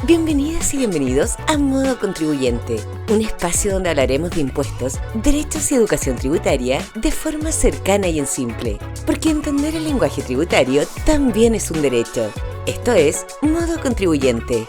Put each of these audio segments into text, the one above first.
Bienvenidas y bienvenidos a Modo Contribuyente, un espacio donde hablaremos de impuestos, derechos y educación tributaria de forma cercana y en simple, porque entender el lenguaje tributario también es un derecho. Esto es Modo Contribuyente.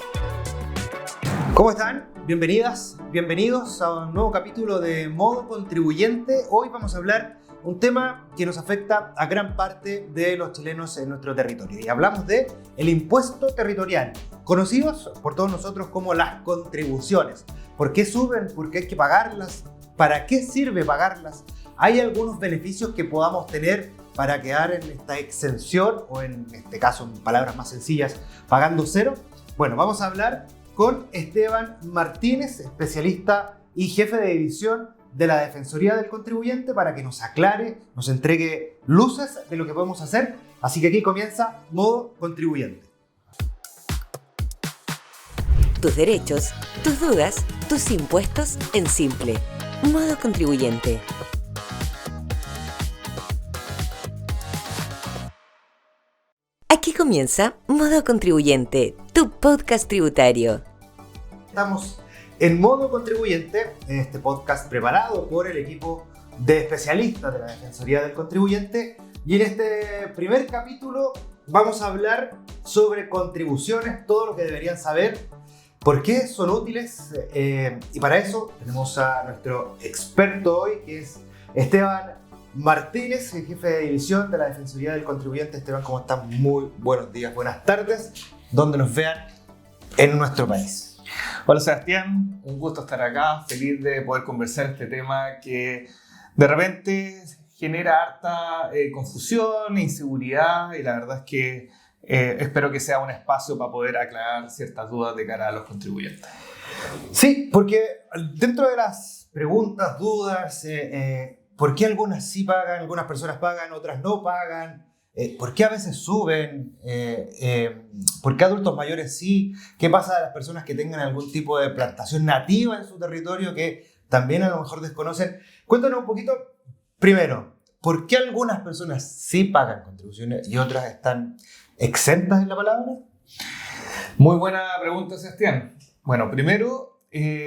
¿Cómo están? Bienvenidas, bienvenidos a un nuevo capítulo de Modo Contribuyente. Hoy vamos a hablar un tema que nos afecta a gran parte de los chilenos en nuestro territorio. Y hablamos de el impuesto territorial, conocidos por todos nosotros como las contribuciones. ¿Por qué suben? ¿Por qué hay que pagarlas? ¿Para qué sirve pagarlas? ¿Hay algunos beneficios que podamos tener para quedar en esta exención o en este caso, en palabras más sencillas, pagando cero? Bueno, vamos a hablar con Esteban Martínez, especialista y jefe de división de la Defensoría del Contribuyente, para que nos aclare, nos entregue luces de lo que podemos hacer. Así que aquí comienza Modo Contribuyente. Tus derechos, tus dudas, tus impuestos en simple. Modo Contribuyente. Aquí comienza Modo Contribuyente, tu podcast tributario. Estamos en Modo Contribuyente, en este podcast preparado por el equipo de especialistas de la Defensoría del Contribuyente, y en este primer capítulo vamos a hablar sobre contribuciones, todo lo que deberían saber, por qué son útiles, y para eso tenemos a nuestro experto hoy, que es Esteban Martínez, jefe de división de la Defensoría del Contribuyente. Esteban, ¿cómo están? Muy buenos días, buenas tardes, donde nos vean en nuestro país. Hola Sebastián, un gusto estar acá, feliz de poder conversar este tema que de repente genera harta confusión, inseguridad, y la verdad es que espero que sea un espacio para poder aclarar ciertas dudas de cara a los contribuyentes. Sí, porque dentro de las preguntas, dudas, ¿por qué algunas sí pagan, algunas personas pagan, otras no pagan? ¿Por qué a veces suben? ¿Por qué adultos mayores sí? ¿Qué pasa a las personas que tengan algún tipo de plantación nativa en su territorio que también a lo mejor desconocen? Cuéntanos un poquito, primero, ¿por qué algunas personas sí pagan contribuciones y otras están exentas en la palabra? Muy buena pregunta, Sebastián. Bueno, primero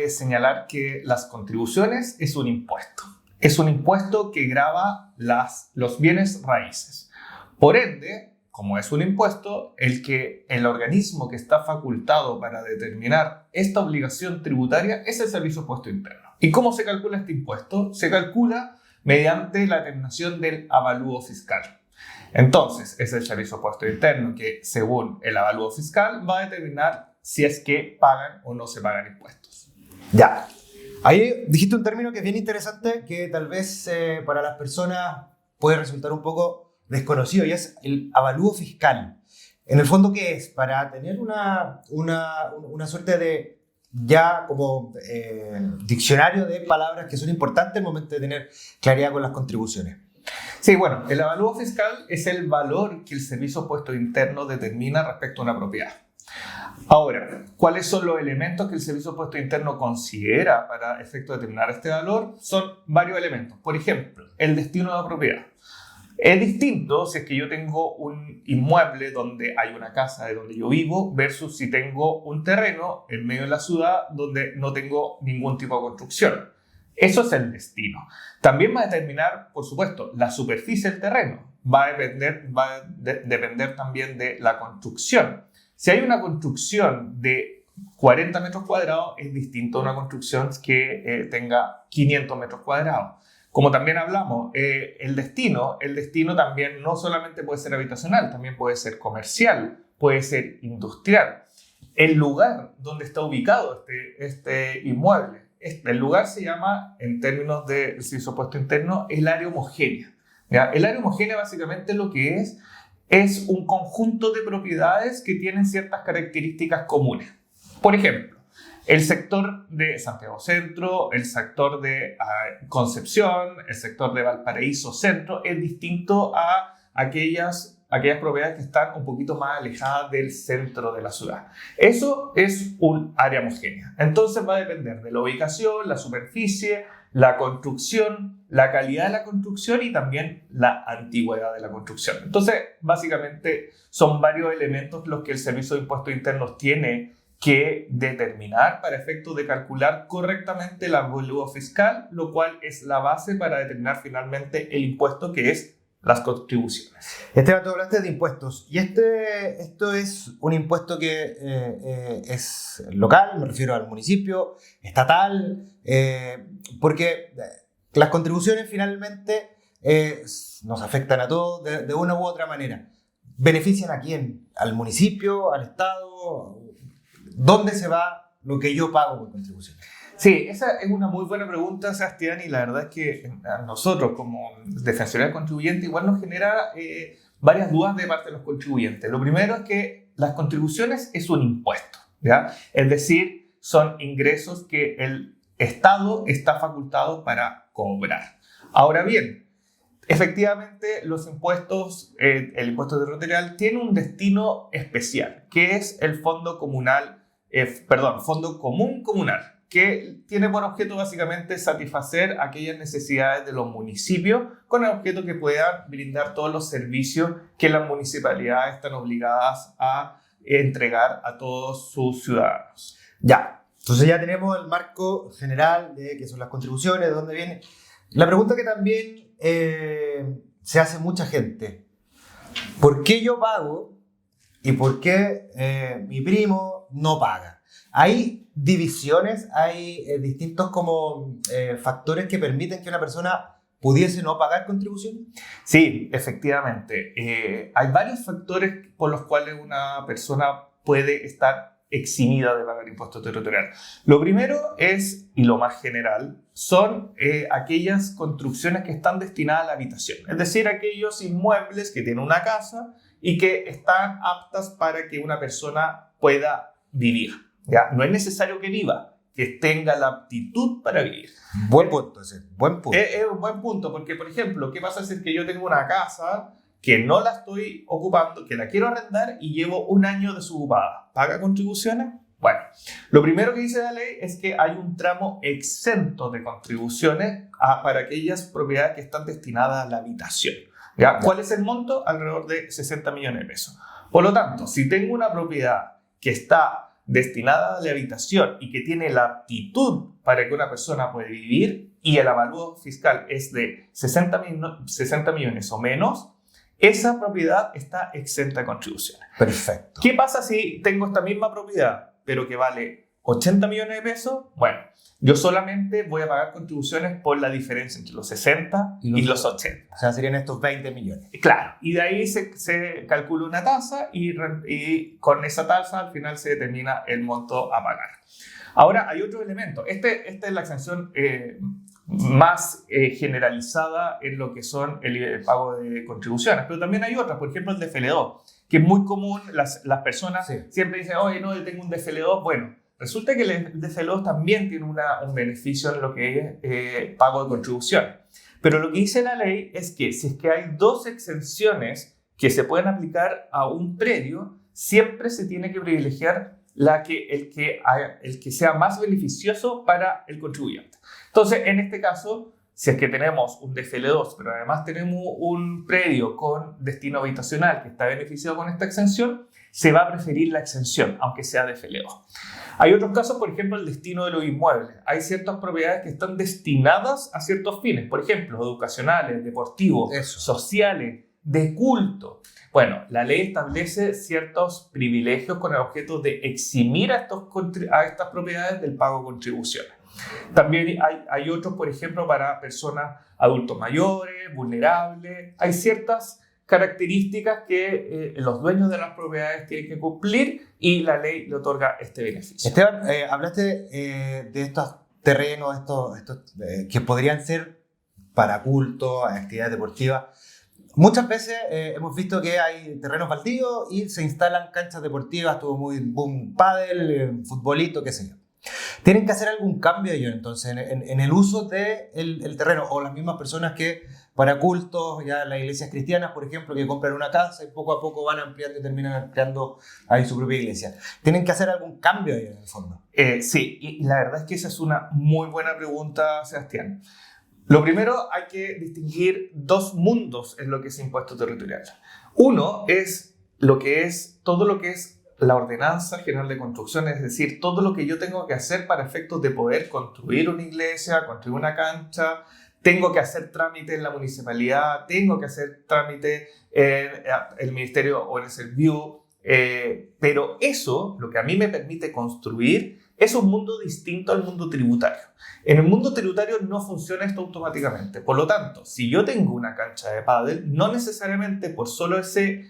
señalar que las contribuciones es un impuesto. Es un impuesto que grava los bienes raíces. Por ende, como es un impuesto, el organismo que está facultado para determinar esta obligación tributaria es el Servicio de Impuesto Interno. ¿Y cómo se calcula este impuesto? Se calcula mediante la determinación del avalúo fiscal. Entonces, es el Servicio de Impuesto Interno que, según el avalúo fiscal, va a determinar si es que pagan o no se pagan impuestos. Ya. Ahí dijiste un término que es bien interesante, que tal vez para las personas puede resultar un poco desconocido, y es el avalúo fiscal. En el fondo, ¿qué es? Para tener una suerte de ya como diccionario de palabras que son importantes al momento de tener claridad con las contribuciones. Sí, bueno, el avalúo fiscal es el valor que el Servicio de Impuesto Interno determina respecto a una propiedad. Ahora, ¿cuáles son los elementos que el Servicio de Impuesto Interno considera para efecto de determinar este valor? Son varios elementos. Por ejemplo, el destino de la propiedad. Es distinto si es que yo tengo un inmueble donde hay una casa de donde yo vivo versus si tengo un terreno en medio de la ciudad donde no tengo ningún tipo de construcción. Eso es el destino. También va a determinar, por supuesto, la superficie del terreno. Va a depender también de la construcción. Si hay una construcción de 40 metros cuadrados, es distinto a una construcción que tenga 500 metros cuadrados. Como también hablamos, el destino también no solamente puede ser habitacional, también puede ser comercial, puede ser industrial. El lugar donde está ubicado este inmueble, el lugar se llama, en términos del Servicio de Impuesto Interno, el área homogénea. ¿Ya? El área homogénea básicamente lo que es un conjunto de propiedades que tienen ciertas características comunes. Por ejemplo, el sector de Santiago Centro, el sector de Concepción, el sector de Valparaíso Centro es distinto a aquellas propiedades que están un poquito más alejadas del centro de la ciudad. Eso es un área homogénea. Entonces va a depender de la ubicación, la superficie, la construcción, la calidad de la construcción y también la antigüedad de la construcción. Entonces, básicamente son varios elementos los que el Servicio de Impuestos Internos tiene que determinar para efecto de calcular correctamente el avalúo fiscal, lo cual es la base para determinar finalmente el impuesto, que es las contribuciones. Esteban, tú hablaste de impuestos y esto es un impuesto que es local, me refiero al municipio, estatal, porque las contribuciones finalmente nos afectan a todos de una u otra manera. ¿Benefician a quién? ¿Al municipio? ¿Al Estado? ¿Dónde se va lo que yo pago por contribuciones? Sí, esa es una muy buena pregunta, Sebastián, y la verdad es que a nosotros como Defensoría del Contribuyente igual nos genera varias dudas de parte de los contribuyentes. Lo primero es que las contribuciones es un impuesto, ¿ya? Es decir, son ingresos que el Estado está facultado para cobrar. Ahora bien, efectivamente los impuestos, el impuesto territorial tiene un destino especial, que es el Fondo Común Comunal, que tiene por objeto básicamente satisfacer aquellas necesidades de los municipios con el objeto que puedan brindar todos los servicios que las municipalidades están obligadas a entregar a todos sus ciudadanos. Ya, entonces ya tenemos el marco general de qué son las contribuciones, de dónde viene. La pregunta que también se hace mucha gente: ¿por qué yo pago y por qué mi primo no paga? Hay divisiones, hay distintos factores que permiten que una persona pudiese no pagar contribuciones. Sí, efectivamente. Hay varios factores por los cuales una persona puede estar eximida de pagar impuesto territorial. Lo primero es, y lo más general, son aquellas construcciones que están destinadas a la habitación. Es decir, aquellos inmuebles que tienen una casa y que están aptas para que una persona pueda vivir. ¿Ya? No es necesario que viva, que tenga la aptitud para vivir. Buen punto ese, buen punto. Es un buen punto, porque, por ejemplo, ¿qué pasa si es que yo tengo una casa que no la estoy ocupando, que la quiero arrendar y llevo un año desocupada? ¿Paga contribuciones? Bueno, lo primero que dice la ley es que hay un tramo exento de contribuciones para aquellas propiedades que están destinadas a la habitación. ¿Ya? ¿Cuál es el monto? Alrededor de 60 millones de pesos. Por lo tanto, si tengo una propiedad que está destinada a la habitación y que tiene la aptitud para que una persona pueda vivir y el avalúo fiscal es de 60 millones o menos, esa propiedad está exenta de contribuciones. Perfecto. ¿Qué pasa si tengo esta misma propiedad, pero que vale 80 millones de pesos? Bueno, yo solamente voy a pagar contribuciones por la diferencia entre los 60 y los 80. O sea, serían estos 20 millones. Claro, y de ahí se calcula una tasa y con esa tasa al final se determina el monto a pagar. Ahora, hay otro elemento. Esta es la exención más generalizada en lo que son el pago de contribuciones, pero también hay otras, por ejemplo el DFL2, que es muy común. Las personas siempre dicen, oye, no, yo tengo un DFL2. Bueno, resulta que el DFL2 también tiene un beneficio en lo que es pago de contribuciones. Pero lo que dice la ley es que si es que hay dos exenciones que se pueden aplicar a un predio, siempre se tiene que privilegiar el que sea más beneficioso para el contribuyente. Entonces, en este caso, si es que tenemos un DFL2, pero además tenemos un predio con destino habitacional que está beneficiado con esta exención, se va a preferir la exención, aunque sea DFL2. Hay otros casos, por ejemplo, el destino de los inmuebles. Hay ciertas propiedades que están destinadas a ciertos fines, por ejemplo, educacionales, deportivos, sociales, de culto. Bueno, la ley establece ciertos privilegios con el objeto de eximir a estas propiedades del pago de contribuciones. También hay otros, por ejemplo, para personas adultos mayores, vulnerables. Hay ciertas características que los dueños de las propiedades tienen que cumplir y la ley le otorga este beneficio. Esteban, hablaste de estos terrenos, estos que podrían ser para culto, actividades deportivas. Muchas veces hemos visto que hay terrenos baldíos y se instalan canchas deportivas, tuvo muy boom pádel, futbolito, qué sé yo. ¿Tienen que hacer algún cambio ellos entonces en el uso del terreno? O las mismas personas que para cultos, ya las iglesias cristianas, por ejemplo, que compran una casa y poco a poco van ampliando y terminan creando ahí su propia iglesia. ¿Tienen que hacer algún cambio ahí en el fondo? Sí, y la verdad es que esa es una muy buena pregunta, Sebastián. Lo primero, hay que distinguir dos mundos en lo que es impuesto territorial. Uno es todo lo que es la ordenanza general de construcción, es decir, todo lo que yo tengo que hacer para efectos de poder construir una iglesia, construir una cancha. Tengo que hacer trámite en la municipalidad, tengo que hacer trámite en el ministerio o en el Serviu, pero eso, lo que a mí me permite construir, es un mundo distinto al mundo tributario. En el mundo tributario no funciona esto automáticamente. Por lo tanto, si yo tengo una cancha de pádel, no necesariamente por solo ese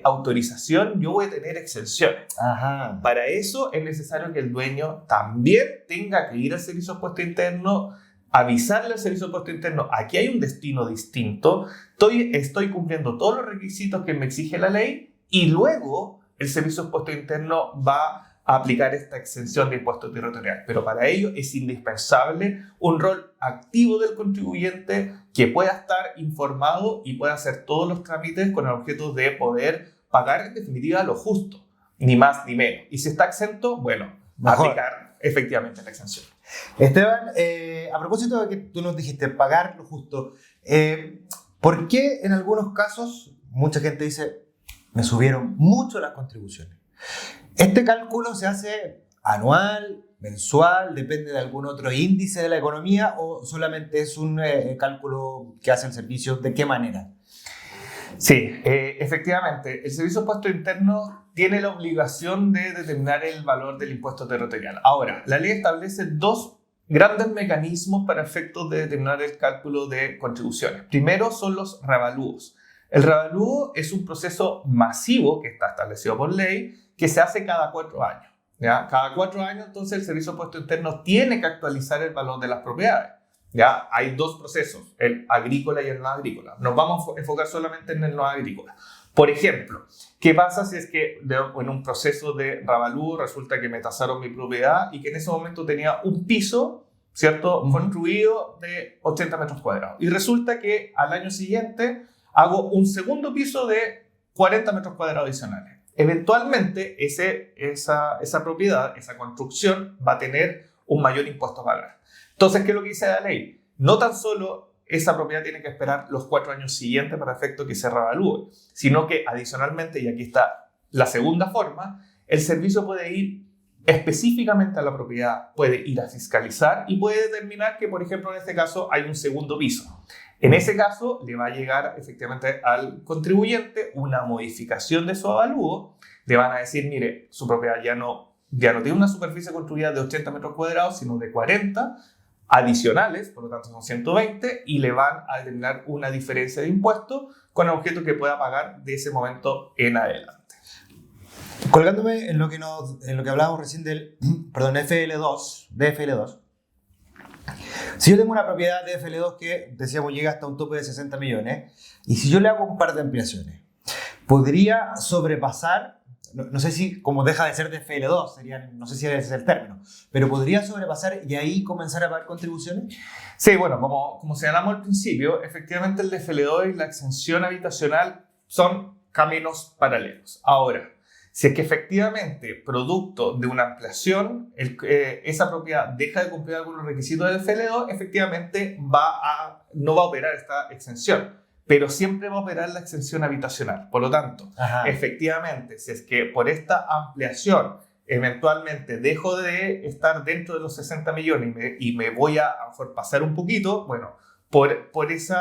autorización yo voy a tener exenciones. Ajá. Para eso es necesario que el dueño también tenga que ir al servicio de puesto interno, avisarle al servicio de puesto interno, aquí hay un destino distinto, estoy cumpliendo todos los requisitos que me exige la ley, y luego el servicio de puesto interno va a aplicar esta exención de impuesto territorial. Pero para ello es indispensable un rol activo del contribuyente que pueda estar informado y pueda hacer todos los trámites con el objeto de poder pagar en definitiva lo justo, ni más ni menos. Y si está exento, bueno, mejor aplicar efectivamente la exención. Esteban, a propósito de que tú nos dijiste pagar lo justo, ¿por qué en algunos casos mucha gente dice me subieron mucho las contribuciones? ¿Este cálculo se hace anual, mensual, depende de algún otro índice de la economía o solamente es un cálculo que hace el servicio? ¿De qué manera? Sí, efectivamente, el Servicio de Puesto Interno tiene la obligación de determinar el valor del impuesto territorial. Ahora, la ley establece dos grandes mecanismos para efectos de determinar el cálculo de contribuciones. Primero son los revalúos. El revalúo es un proceso masivo que está establecido por ley que se hace cada 4 años. ¿Ya? Cada 4 años, entonces, el Servicio de Puesto Interno tiene que actualizar el valor de las propiedades. ¿Ya? Hay dos procesos, el agrícola y el no agrícola. Nos vamos a enfocar solamente en el no agrícola. Por ejemplo, ¿qué pasa si es que en un proceso de revalúo resulta que me tasaron mi propiedad y que en ese momento tenía un piso, ¿cierto?, construido de 80 metros cuadrados? Y resulta que al año siguiente hago un segundo piso de 40 metros cuadrados adicionales. Eventualmente, esa propiedad, esa construcción, va a tener un mayor impuesto a pagar. Entonces, ¿qué es lo que dice la ley? No tan solo esa propiedad tiene que esperar los 4 años siguientes para efecto que se revalúe, sino que adicionalmente, y aquí está la segunda forma, el servicio puede ir específicamente a la propiedad, puede ir a fiscalizar y puede determinar que, por ejemplo, en este caso hay un segundo piso. En ese caso, le va a llegar efectivamente al contribuyente una modificación de su avalúo. Le van a decir, mire, su propiedad ya no tiene una superficie construida de 80 metros cuadrados, sino de 40 adicionales, por lo tanto son 120, y le van a determinar una diferencia de impuesto con el objeto que pueda pagar de ese momento en adelante. Colgándome en lo que hablábamos recién del DFL2, si yo tengo una propiedad de DFL2 que, decíamos, llega hasta un tope de 60 millones, y si yo le hago un par de ampliaciones, ¿podría sobrepasar? No sé si, como deja de ser DFL2, no sé si ese es el término, pero ¿podría sobrepasar y ahí comenzar a pagar contribuciones? Sí, bueno, como señalamos al principio, efectivamente el DFL2 y la exención habitacional son caminos paralelos. Ahora, si es que efectivamente, producto de una ampliación, esa propiedad deja de cumplir algunos requisitos del DFL2, efectivamente no va a operar esta exención, pero siempre va a operar la exención habitacional. Por lo tanto, efectivamente, si es que por esta ampliación eventualmente dejo de estar dentro de los 60 millones y me voy a pasar un poquito, bueno, por ese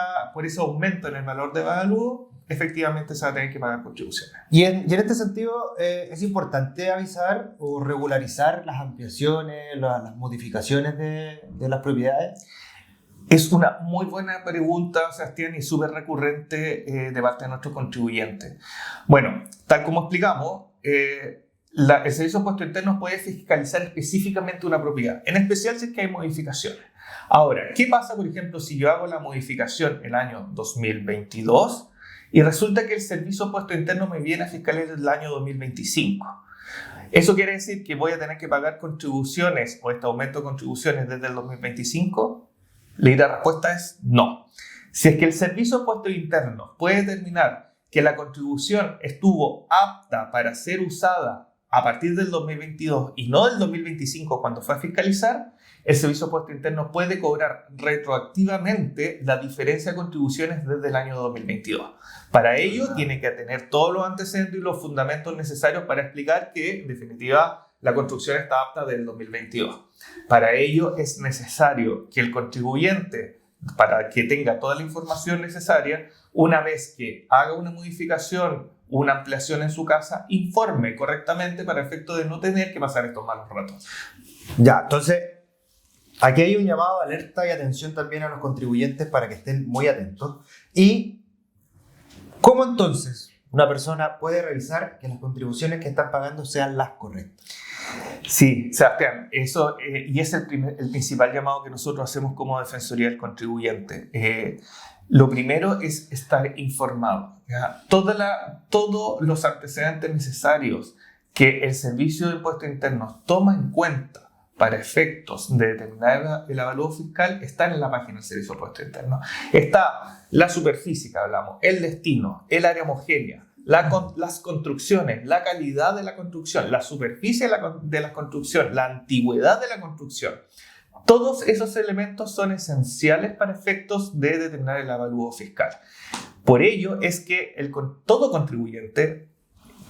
aumento en el valor de avalúo, efectivamente se va a tener que pagar contribuciones. Y en este sentido, ¿es importante avisar o regularizar las ampliaciones, las modificaciones de las propiedades? Es una muy buena pregunta, Sebastián, y súper recurrente de parte de nuestros contribuyentes. Bueno, tal como explicamos, el Servicio de Puestos Internos puede fiscalizar específicamente una propiedad, en especial si es que hay modificaciones. Ahora, ¿qué pasa, por ejemplo, si yo hago la modificación el año 2022 y resulta que el Servicio de Puestos Internos me viene a fiscalizar el año 2025? ¿Eso quiere decir que voy a tener que pagar contribuciones o este aumento de contribuciones desde el 2025? La respuesta es no. Si es que el Servicio de Puestos Internos puede determinar que la contribución estuvo apta para ser usada a partir del 2022 y no del 2025 cuando fue a fiscalizar, el Servicio de Impuesto Interno puede cobrar retroactivamente la diferencia de contribuciones desde el año 2022. Para ello, tiene que tener todos los antecedentes y los fundamentos necesarios para explicar que, en definitiva, la construcción está apta del 2022. Para ello, es necesario que el contribuyente, para que tenga toda la información necesaria, una vez que haga una modificación, una ampliación en su casa, informe correctamente para efecto de no tener que pasar estos malos ratos. Ya, entonces, aquí hay un llamado de alerta y atención también a los contribuyentes para que estén muy atentos. ¿Y cómo entonces una persona puede revisar que las contribuciones que están pagando sean las correctas? Sí, Sebastián, eso y es el principal llamado que nosotros hacemos como Defensoría del Contribuyente. Lo primero es estar informado. ¿Ya? Todos los antecedentes necesarios que el Servicio de Impuestos Internos toma en cuenta para efectos de determinar el avalúo fiscal están en la página del Servicio de Impuestos Internos. Está la superficie que hablamos, el destino, el área homogénea, las construcciones, la calidad de la construcción, la superficie de la construcción, la antigüedad de la construcción. Todos esos elementos son esenciales para efectos de determinar el avalúo fiscal. Por ello es que todo contribuyente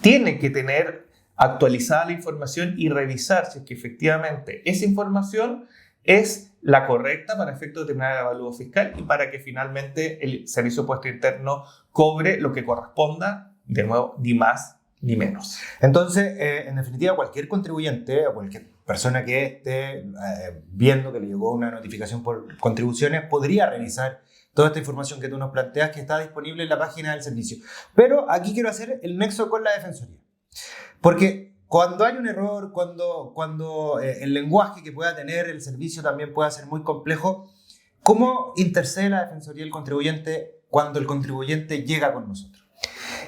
tiene que tener actualizada la información y revisar si es que efectivamente esa información es la correcta para efectos de determinar el avalúo fiscal y para que finalmente el Servicio de Impuestos Internos cobre lo que corresponda. De nuevo, ni más ni menos. Entonces, en definitiva, cualquier contribuyente o cualquier persona que esté viendo que le llegó una notificación por contribuciones podría revisar toda esta información que tú nos planteas que está disponible en la página del servicio. Pero aquí quiero hacer el nexo con la Defensoría. Porque cuando hay un error, cuando el lenguaje que pueda tener el servicio también pueda ser muy complejo, ¿cómo intercede la Defensoría del contribuyente cuando el contribuyente llega con nosotros?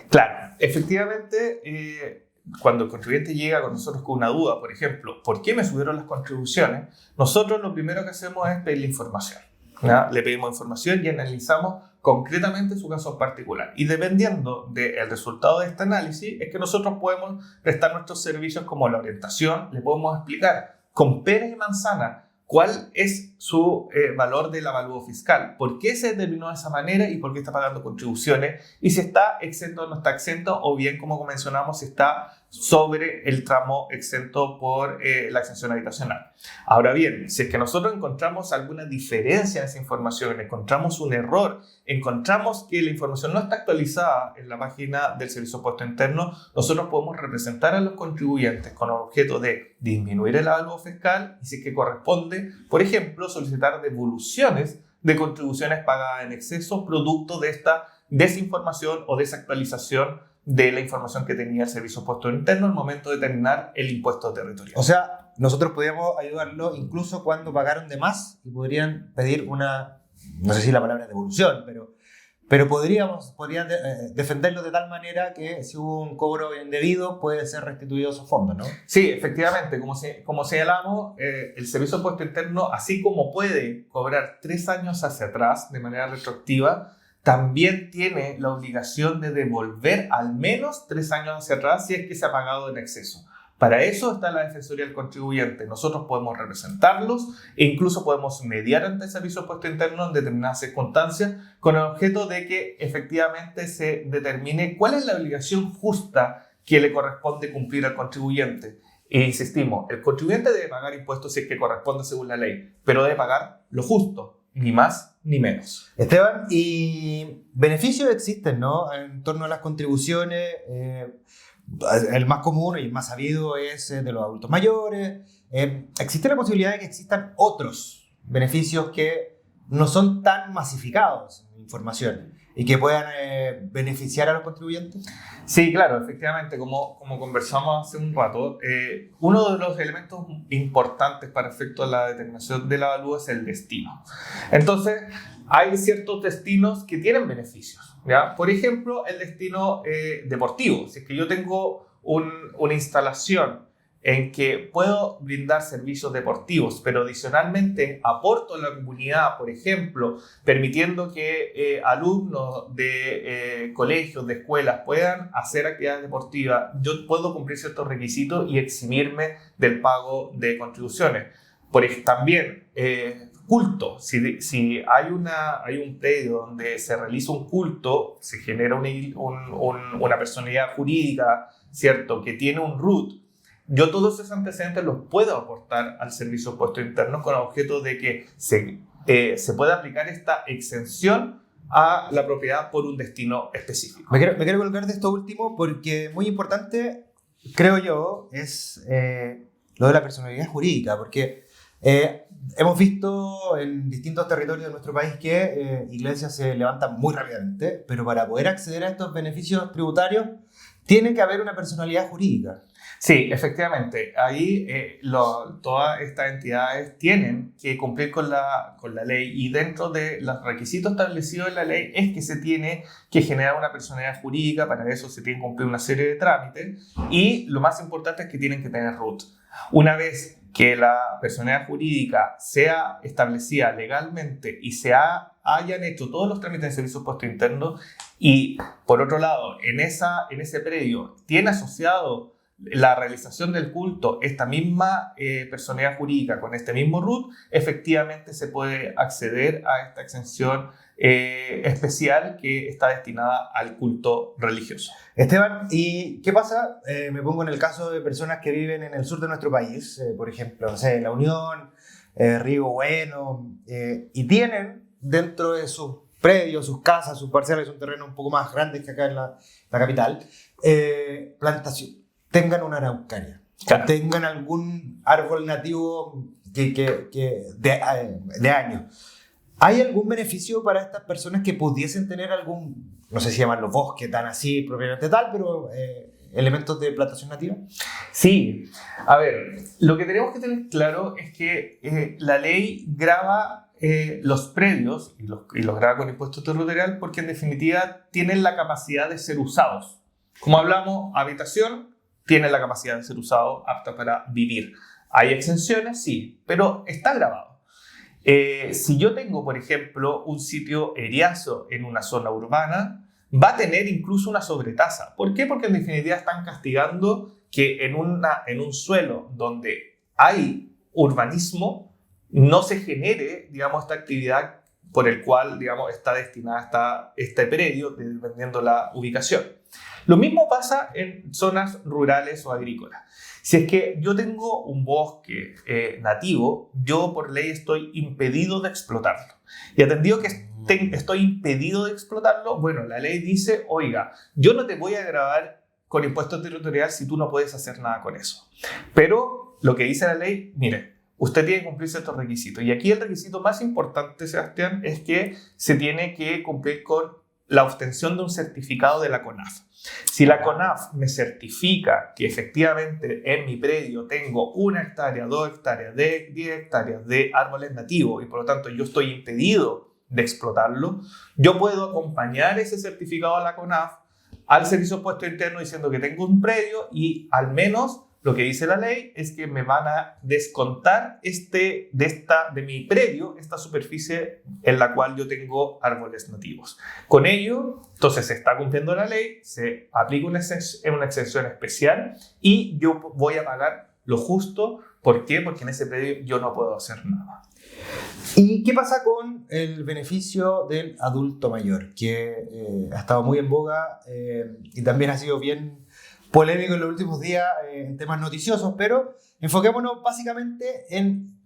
Claro, efectivamente, cuando el contribuyente llega con nosotros con una duda, por ejemplo, ¿por qué me subieron las contribuciones? Nosotros lo primero que hacemos es pedirle información. ¿Ya? Le pedimos información y analizamos concretamente su caso particular. Y dependiendo del resultado de este análisis, es que nosotros podemos prestar nuestros servicios como la orientación, le podemos explicar con peras y manzanas cuál es su valor del avalúo fiscal, por qué se determinó de esa manera y por qué está pagando contribuciones y si está exento o no está exento o bien, como mencionamos, si está sobre el tramo exento por la exención habitacional. Ahora bien, si es que nosotros encontramos alguna diferencia en esa información, encontramos un error, encontramos que la información no está actualizada en la página del Servicio de Impuestos Internos, nosotros podemos representar a los contribuyentes con el objeto de disminuir el avalúo fiscal y si es que corresponde, por ejemplo, solicitar devoluciones de contribuciones pagadas en exceso producto de esta desinformación o desactualización de la información que tenía el Servicio de Impuestos Internos al momento de determinar el impuesto territorial. O sea, nosotros podríamos ayudarlo incluso cuando pagaron de más y podrían pedir una, no sé si la palabra es devolución, pero podrían defenderlo de tal manera que si hubo un cobro indebido puede ser restituido esos fondos, ¿no? Sí, efectivamente, como señalamos, el Servicio de Impuestos Internos, así como puede cobrar 3 años hacia atrás de manera retroactiva, también tiene la obligación de devolver al menos 3 años hacia atrás si es que se ha pagado en exceso. Para eso está la Defensoría del Contribuyente. Nosotros podemos representarlos e incluso podemos mediar ante el Servicio de Impuestos Internos en determinadas circunstancias con el objeto de que efectivamente se determine cuál es la obligación justa que le corresponde cumplir al contribuyente. E insistimos, el contribuyente debe pagar impuestos si es que corresponde según la ley, pero debe pagar lo justo. Ni más ni menos. Esteban, y beneficios existen, ¿no? En torno a las contribuciones, el más común y el más sabido es de los adultos mayores. ¿Existe la posibilidad de que existan otros beneficios que no son tan masificados en información y que puedan beneficiar a los contribuyentes? Sí, claro, efectivamente, como conversamos hace un rato, uno de los elementos importantes para efecto de la determinación del avalúo es el destino. Entonces, hay ciertos destinos que tienen beneficios, ¿ya? Por ejemplo, el destino deportivo. Si es que yo tengo una instalación en que puedo brindar servicios deportivos, pero adicionalmente aporto a la comunidad, por ejemplo, permitiendo que alumnos de colegios, de escuelas puedan hacer actividades deportivas, yo puedo cumplir ciertos requisitos y eximirme del pago de contribuciones. También culto, si hay un predio donde se realiza un culto, se genera una personalidad jurídica, ¿cierto?, que tiene un RUT, yo todos esos antecedentes los puedo aportar al Servicio de Impuestos Internos con el objeto de que se pueda aplicar esta exención a la propiedad por un destino específico. Me quiero colocar de esto último porque muy importante, creo yo, es lo de la personalidad jurídica, porque hemos visto en distintos territorios de nuestro país que iglesias se levantan muy rápidamente, pero para poder acceder a estos beneficios tributarios tiene que haber una personalidad jurídica. Sí, efectivamente. Ahí todas estas entidades tienen que cumplir con la ley, y dentro de los requisitos establecidos en la ley es que se tiene que generar una personalidad jurídica. Para eso se tienen que cumplir una serie de trámites, y lo más importante es que tienen que tener RUT. Una vez que la personalidad jurídica sea establecida legalmente y hayan hecho todos los trámites de Servicio de Impuestos Internos, y por otro lado en ese predio tiene asociado la realización del culto esta misma personalidad jurídica con este mismo RUT, efectivamente se puede acceder a esta exención especial que está destinada al culto religioso. Esteban, ¿y qué pasa? Me pongo en el caso de personas que viven en el sur de nuestro país, por ejemplo, no sé, La Unión, Río Bueno, y tienen dentro de sus predios, sus casas, sus parcelas, un terreno un poco más grande que acá en la capital, plantación. Tengan una araucaria, claro, tengan algún árbol nativo de años. ¿Hay algún beneficio para estas personas que pudiesen tener algún, no sé si llamarlo bosque tan así, propiamente tal, pero elementos de plantación nativa? Sí, a ver, lo que tenemos que tener claro es que la ley grava los predios y los grava con impuesto territorial porque en definitiva tienen la capacidad de ser usados. Como hablamos, habitación tiene la capacidad de ser usado apta para vivir. ¿Hay exenciones? Sí, pero está grabado. Si yo tengo, por ejemplo, un sitio eriazo en una zona urbana, va a tener incluso una sobretasa. ¿Por qué? Porque en definitiva están castigando que en un suelo donde hay urbanismo no se genere, digamos, esta actividad por el cual, digamos, está destinada este predio, dependiendo la ubicación. Lo mismo pasa en zonas rurales o agrícolas. Si es que yo tengo un bosque nativo, yo por ley estoy impedido de explotarlo. Y atendido que estoy impedido de explotarlo, bueno, la ley dice, oiga, yo no te voy a gravar con impuesto territorial si tú no puedes hacer nada con eso. Pero lo que dice la ley, mire, usted tiene que cumplir ciertos requisitos. Y aquí el requisito más importante, Sebastián, es que se tiene que cumplir con la obtención de un certificado de la CONAF. Si la CONAF me certifica que efectivamente en mi predio tengo 1 hectárea, 2 hectáreas, 10 hectáreas de árboles nativos y por lo tanto yo estoy impedido de explotarlo, yo puedo acompañar ese certificado a la CONAF al Servicio de Impuestos Internos diciendo que tengo un predio y al menos lo que dice la ley es que me van a descontar de mi predio esta superficie en la cual yo tengo árboles nativos. Con ello, entonces se está cumpliendo la ley, se aplica una exención especial y yo voy a pagar lo justo. ¿Por qué? Porque en ese predio yo no puedo hacer nada. ¿Y qué pasa con el beneficio del adulto mayor? Que ha estado muy en boga y también ha sido bien polémico en los últimos días en temas noticiosos, pero enfoquémonos básicamente en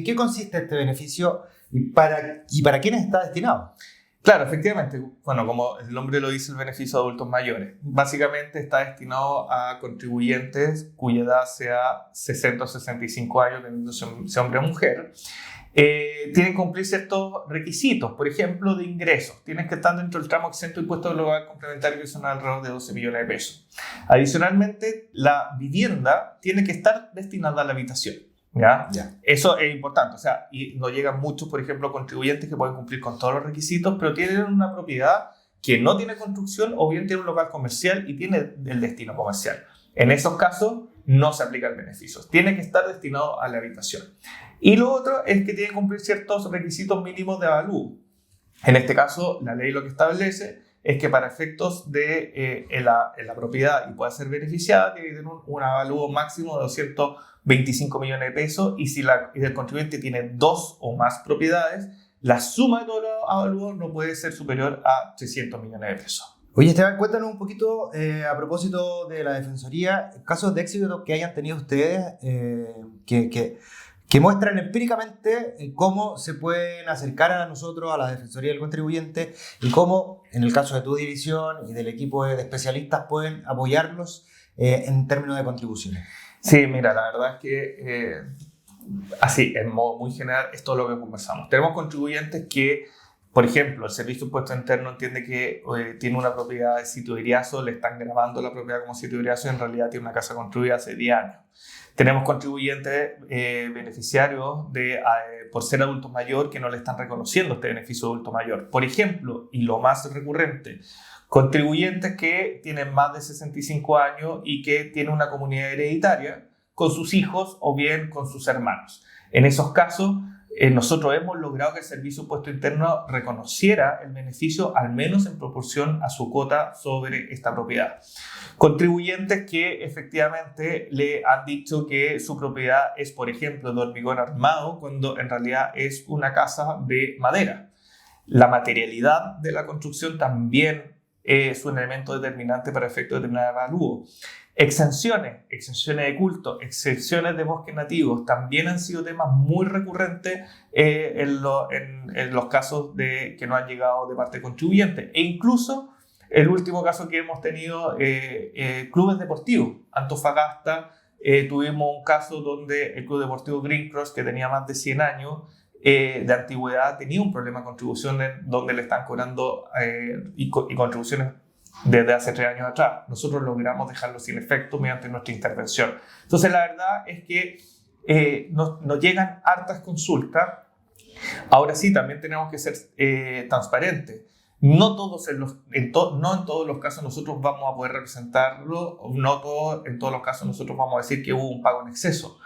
qué consiste este beneficio y para quiénes está destinado. Claro, efectivamente, bueno, como el nombre lo dice, el beneficio de adultos mayores. Básicamente está destinado a contribuyentes cuya edad sea 60 o 65 años, dependiendo si hombre o mujer. Tienen que cumplir ciertos requisitos, por ejemplo, de ingresos. Tienen que estar dentro del tramo exento de impuesto global complementario, que son alrededor de 12 millones de pesos. Adicionalmente, la vivienda tiene que estar destinada a la habitación. ¿Ya? Eso es importante. O sea, y no llegan muchos, por ejemplo, contribuyentes que pueden cumplir con todos los requisitos, pero tienen una propiedad que no tiene construcción o bien tiene un local comercial y tiene el destino comercial. En esos casos, no se aplica el beneficio. Tiene que estar destinado a la habitación. Y lo otro es que tiene que cumplir ciertos requisitos mínimos de avalúo. En este caso, la ley lo que establece es que para efectos de en la propiedad y pueda ser beneficiada, tiene que tener un avalúo máximo de 225 millones de pesos, y si el contribuyente tiene 2 o más propiedades, la suma de todos los avalúos no puede ser superior a 300 millones de pesos. Oye, Esteban, cuéntanos un poquito a propósito de la Defensoría, casos de éxito que hayan tenido ustedes que muestran empíricamente cómo se pueden acercar a nosotros, a la Defensoría del Contribuyente, y cómo, en el caso de tu división y del equipo de especialistas, pueden apoyarlos en términos de contribuciones. Sí, mira, la verdad es que así, en modo muy general, es todo lo que conversamos. Tenemos contribuyentes que, por ejemplo, el Servicio de Impuesto Interno entiende que tiene una propiedad de sitio de Iriazo, le están grabando la propiedad como sitio de Iriazo y en realidad tiene una casa construida hace 10 años. Tenemos contribuyentes beneficiarios por ser adultos mayor que no le están reconociendo este beneficio de adulto mayor. Por ejemplo, y lo más recurrente, contribuyentes que tienen más de 65 años y que tienen una comunidad hereditaria con sus hijos o bien con sus hermanos. En esos casos, nosotros hemos logrado que el Servicio de Impuesto Interno reconociera el beneficio al menos en proporción a su cuota sobre esta propiedad. Contribuyentes que efectivamente le han dicho que su propiedad es, por ejemplo, de hormigón armado, cuando en realidad es una casa de madera. La materialidad de la construcción también es un elemento determinante para efectos de determinar avalúo. Exenciones de culto, exenciones de bosques nativos también han sido temas muy recurrentes en los casos que no han llegado de parte de contribuyentes. E incluso el último caso que hemos tenido, clubes deportivos. Antofagasta, tuvimos un caso donde el Club Deportivo Green Cross, que tenía más de 100 años de antigüedad, tenía un problema de contribuciones donde le están cobrando y contribuciones desde hace 3 años atrás. Nosotros logramos dejarlo sin efecto mediante nuestra intervención. Entonces, la verdad es que nos llegan hartas consultas. Ahora sí, también tenemos que ser transparentes. No en todos los casos nosotros vamos a poder representarlo, en todos los casos nosotros vamos a decir que hubo un pago en exceso.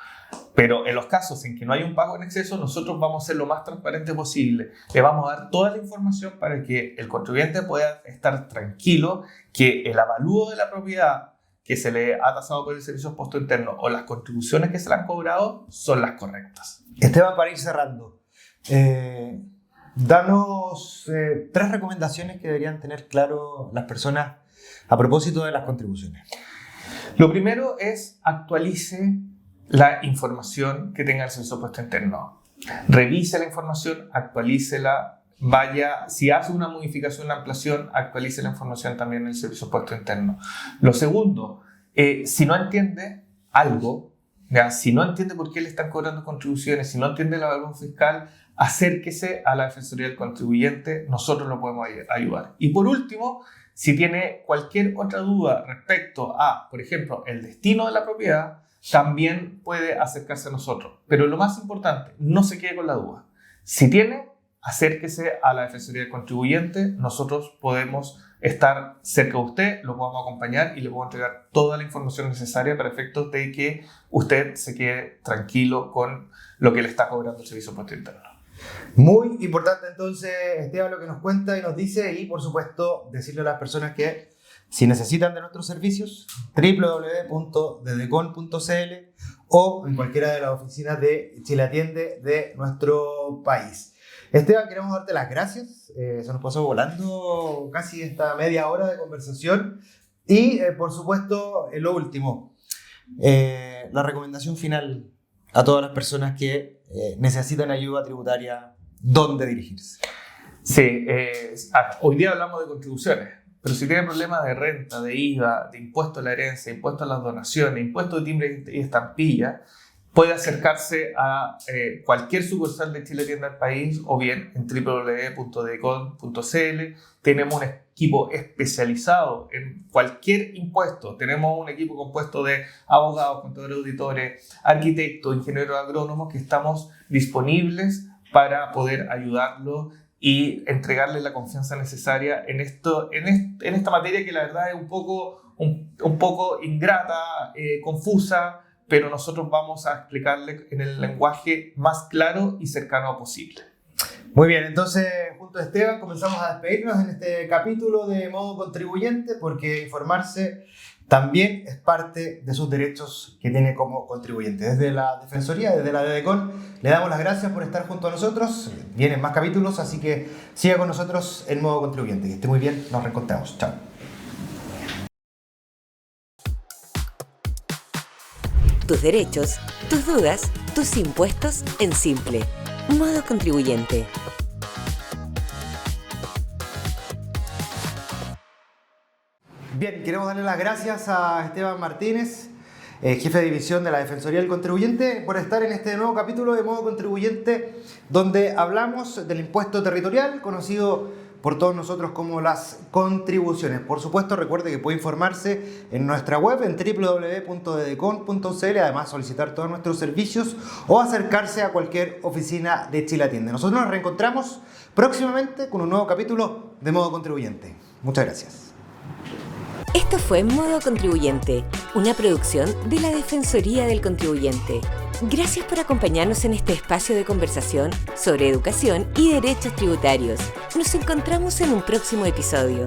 Pero en los casos en que no hay un pago en exceso, nosotros vamos a ser lo más transparente posible. Le vamos a dar toda la información para que el contribuyente pueda estar tranquilo que el avalúo de la propiedad que se le ha tasado por el Servicio de Impuesto Interno o las contribuciones que se le han cobrado son las correctas. Esteban, para ir cerrando, danos 3 recomendaciones que deberían tener claro las personas a propósito de las contribuciones. Lo primero es actualice la información que tenga el Servicio de Impuesto Interno. Revise la información, actualícela, si hace una modificación, una ampliación, actualice la información también en el Servicio de Impuesto Interno. Lo segundo, si no entiende algo, si no entiende por qué le están cobrando contribuciones, si no entiende la evaluación fiscal, acérquese a la Defensoría del Contribuyente, nosotros lo podemos ayudar. Y por último, si tiene cualquier otra duda respecto a, por ejemplo, el destino de la propiedad, también puede acercarse a nosotros. Pero lo más importante, no se quede con la duda. Si tiene, acérquese a la Defensoría del Contribuyente. Nosotros podemos estar cerca de usted, lo podemos acompañar y le podemos entregar toda la información necesaria para efectos de que usted se quede tranquilo con lo que le está cobrando el Servicio de Impuesto Interno. Muy importante entonces, Esteban, lo que nos cuenta y nos dice, y por supuesto decirle a las personas que si necesitan de nuestros servicios, www.dedecon.cl o en cualquiera de las oficinas de Chile Atiende de nuestro país. Esteban, queremos darte las gracias. Se nos pasó volando casi esta media hora de conversación. Y, por supuesto, lo último, la recomendación final a todas las personas que necesitan ayuda tributaria, ¿dónde dirigirse? Sí, hoy día hablamos de contribuciones. Pero si tiene problemas de renta, de IVA, de impuesto a la herencia, impuesto a las donaciones, impuesto de timbre y estampilla, puede acercarse a cualquier sucursal de Chile Atiende al País o bien en www.dedecon.cl. Tenemos un equipo especializado en cualquier impuesto. Tenemos un equipo compuesto de abogados, contadores, auditores, arquitectos, ingenieros agrónomos que estamos disponibles para poder ayudarlos y entregarle la confianza necesaria en esta materia que la verdad es un poco ingrata, confusa, pero nosotros vamos a explicarle en el lenguaje más claro y cercano posible. Muy bien, entonces junto a Esteban comenzamos a despedirnos en este capítulo de Modo Contribuyente, porque informarse también es parte de sus derechos que tiene como contribuyente. Desde la Defensoría, desde la DDCON, le damos las gracias por estar junto a nosotros. Vienen más capítulos, así que siga con nosotros en Modo Contribuyente. Que esté muy bien, nos reencontramos. Chao. Tus derechos, tus dudas, tus impuestos en simple. Modo Contribuyente. Bien, queremos darle las gracias a Esteban Martínez, jefe de división de la Defensoría del Contribuyente, por estar en este nuevo capítulo de Modo Contribuyente, donde hablamos del impuesto territorial, conocido por todos nosotros como las contribuciones. Por supuesto, recuerde que puede informarse en nuestra web en www.ddcon.cl, además solicitar todos nuestros servicios o acercarse a cualquier oficina de Chile Atiende. Nosotros nos reencontramos próximamente con un nuevo capítulo de Modo Contribuyente. Muchas gracias. Esto fue Modo Contribuyente, una producción de la Defensoría del Contribuyente. Gracias por acompañarnos en este espacio de conversación sobre educación y derechos tributarios. Nos encontramos en un próximo episodio.